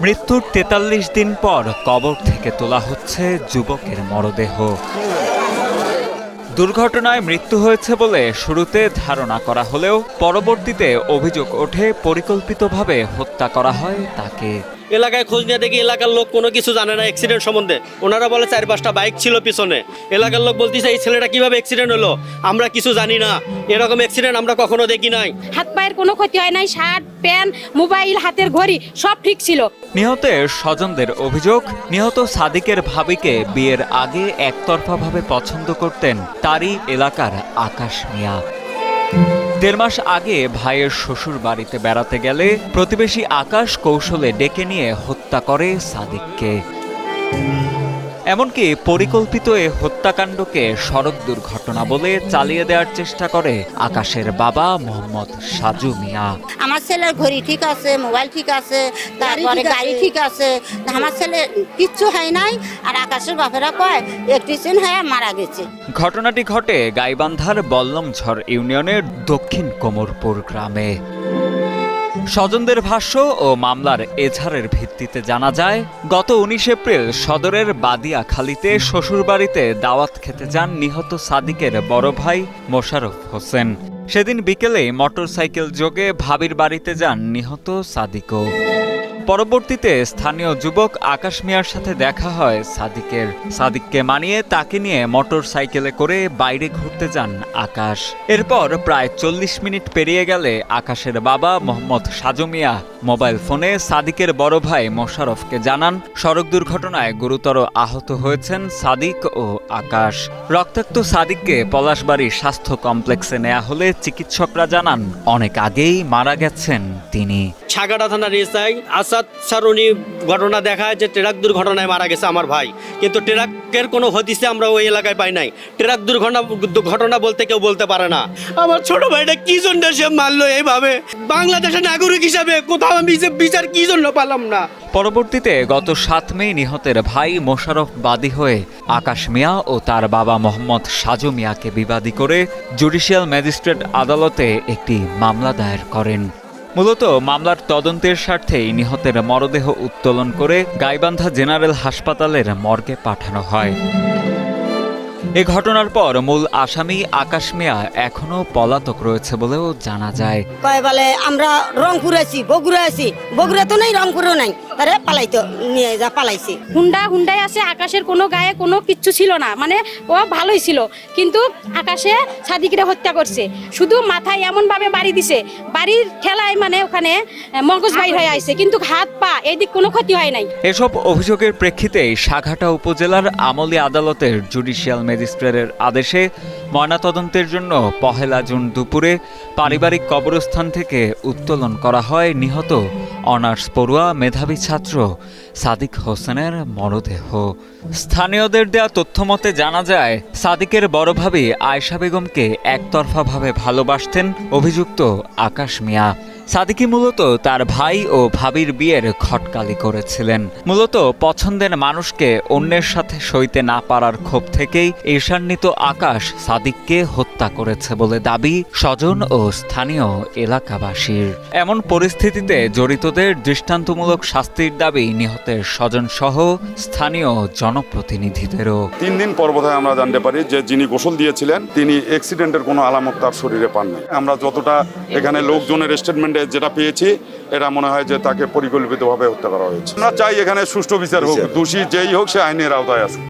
মৃত্যুর ৪৩ দিন পর কবর থেকে তোলা হচ্ছে যুবকের মরদেহ। দুর্ঘটনায় মৃত্যু হয়েছে বলে শুরুতে ধারণা করা হলেও পরবর্তীতে অভিযোগ ওঠে পরিকল্পিতভাবে হত্যা করা হয় তাকে। এলাকায় খোঁজ নিয়ে দেখি এলাকার লোক কোনো কিছু জানে না অ্যাক্সিডেন্ট সম্বন্ধে। ওনারা বলে ৪-৫টা বাইক ছিল পিছনে। এলাকার লোক বলতেছে এই ছেলেটা কিভাবে অ্যাক্সিডেন্ট হলো, আমরা কিছু জানি না, এরকম অ্যাক্সিডেন্ট আমরা কখনো দেখি নাই। হাত পায়ের কোনো ক্ষতি হয় নাই, শার্ট প্যান্ট মোবাইল হাতের ঘড়ি সব ঠিক ছিল। নিহতের স্বজনদের অভিযোগ, নিহত সাদিকের ভাবিকে বিয়ের আগে একতরফাভাবে পছন্দ করতেন তারই এলাকার আকাশ মিয়া। ১.৫ মাস আগে ভাইয়ের শ্বশুর বাড়িতে বেড়াতে গেলে প্রতিবেশী আকাশ কৌশলে ডেকে নিয়ে হত্যা করে সাদিককে। এমনকি পরিকল্পিত এ হত্যাকাণ্ডকে সড়ক দুর্ঘটনা বলে চালিয়ে দেওয়ার চেষ্টা করে আকাশের বাবা মোহাম্মদ সাজু মিয়া। আমার ছেলের ঘড়ি ঠিক আছে, মোবাইল ঠিক আছে, তারপরে গাড়ি ঠিক আছে, আমার ছেলে কিচ্ছু হয় নাই। আর আকাশের বাপেরা কয় অ্যাক্সিডেন্ট হয়ে মারা গেছে। ঘটনাটি ঘটে গাইবান্ধার বল্লমঝড় ইউনিয়নের দক্ষিণ কোমরপুর গ্রামে। স্বজনদের ভাষ্য ও মামলার এজাহারের ভিত্তিতে জানা যায়, গত ১৯ এপ্রিল সদরের বাদিয়াখালীতে শ্বশুরবাড়িতে দাওয়াত খেতে যান নিহত সাদিকের বড় ভাই মোশাররফ হোসেন। সেদিন বিকেলে মোটরসাইকেল যোগে ভাবির বাড়িতে যান নিহত সাদিকও। পরবর্তীতে স্থানীয় যুবক আকাশ মিয়ার সাথে দেখা হয় সাদিকের। সাদিককে মানিয়ে তাকে নিয়ে মোটরসাইকেলে করে বাইরে ঘুরতে যান আকাশ। এরপর প্রায় ৪০ মিনিট পেরিয়ে গেলে আকাশের বাবা মোহাম্মদ সাজু মিয়া মোবাইল ফোনে সাদিকের বড় ভাই মোশাররফকে জানান সড়ক দুর্ঘটনায় গুরুতর আহত হয়েছেন সাদিক ও আকাশ। রক্তাক্ত সাদিককে পলাশবাড়ী স্বাস্থ্য কমপ্লেক্সে নেওয়া হলে চিকিৎসকরা জানান অনেক আগেই মারা গেছেন তিনি। ছাগাড়া থানার এসআই আসাদ সারুনি ঘটনা দেখায় যে ট্রাক দুর্ঘটনায় মারা গেছে আমার ভাই, কিন্তু ট্রাকের কোনো হদিসে আমরা ওই এলাকায় পাই নাই। ট্রাক দুর্ঘটনা বলতে কেউ বলতে পারে না। আমার ছোট ভাইটা কি জন্য সে মারলো এইভাবে, বাংলাদেশের নাগরিক হিসাবে কোথাও আমি বিচার কি জন্য পালাম না। পরবর্তীতে গত ৭ মে নিহতের ভাই মোশাররফ বাদী হয়ে আকাশ মিয়া ও তার বাবা মোহাম্মদ সাজু মিয়াকে বিবাদী করে জুডিশিয়াল ম্যাজিস্ট্রেট আদালতে একটি মামলা দায়ের করেন। মূলত মামলার তদন্তের স্বার্থেই নিহতের মরদেহ উত্তোলন করে গাইবান্ধা জেনারেল হাসপাতালের মর্গে পাঠানো হয়। এ ঘটনার পর মূল আসামি আকাশ মিয়া এখনো পলাতক রয়েছে বলেও জানা যায়। কয় বলে আমরা রংপুরে আছি, বগুড়া আছি, বগুড়া তো নেই, রংপুরেও নাই, তারে পালাইতো নিয়ে যা পালাইছে। হুন্ডাই আছে, আকাশের কোনো গায়ে কোনো কিচ্ছু ছিল না, মানে ও ভালোই ছিল, কিন্তু আকাশে সাদিকরে হত্যা করছে। শুধু মাথায় এমন ভাবে বাড়ি দিছে, বাড়ির ঠেলায় মানে ওখানে মগজ বাইর হয়ে আইছে, কিন্তু হাত পা এদিক কোনো ক্ষতি হয় নাই। এসব অভিযোগের প্রেক্ষিতেই সাঘাটা উপজেলার আমলি আদালতের জুডিশিয়াল ম্যাজিস্ট্রেটের আদেশে ময়নাতদন্তের জন্য ১ জুন দুপুরে পারিবারিক কবরস্থান থেকে উত্তোলন করা হয় নিহত অনার্স পড়ুয়া মেধাবী ছাত্র সাদিক হোসেনের মরদেহ। স্থানীয়দের দেয়া তথ্যমতে জানা যায়, সাদিকের বড় ভাবি আয়েশা বেগমকে একতরফাভাবে ভালোবাসতেন অভিযুক্ত আকাশ মিয়া। সাদিকই মূলত তার ভাই ও ভাবির বিয়ের খটকালি করেছিলেন। মূলত পছন্দের মানুষকে অন্যের সাথে সইতে না পারার ক্ষোভ থেকেই ঈর্ষান্বিত আকাশ সাদিককে হত্যা করেছে বলে দাবি স্বজন ও স্থানীয় এলাকাবাসীর। এমন পরিস্থিতিতে জড়িতদের দৃষ্টান্তমূলক শাস্তির দাবি নিহতের স্বজন সহ স্থানীয় জনপ্রতিনিধিদেরও। ৩ দিন পর বোধহয় আমরা জানতে পারি যে যিনি গোসল দিয়েছিলেন তিনি অ্যাক্সিডেন্টের কোনো আলামত তার শরীরে পান নাই। আমরা যতটা এখানে লোকজনের স্টেটমেন্টে যেটা পেয়েছি, এটা মনে হয় যে তাকে পরিকল্পিতভাবে হত্যা করা হয়েছে। আমরা চাই এখানে সুষ্ঠু বিচার হোক, দোষী যেই হোক সে আইনের আওতায় আছে।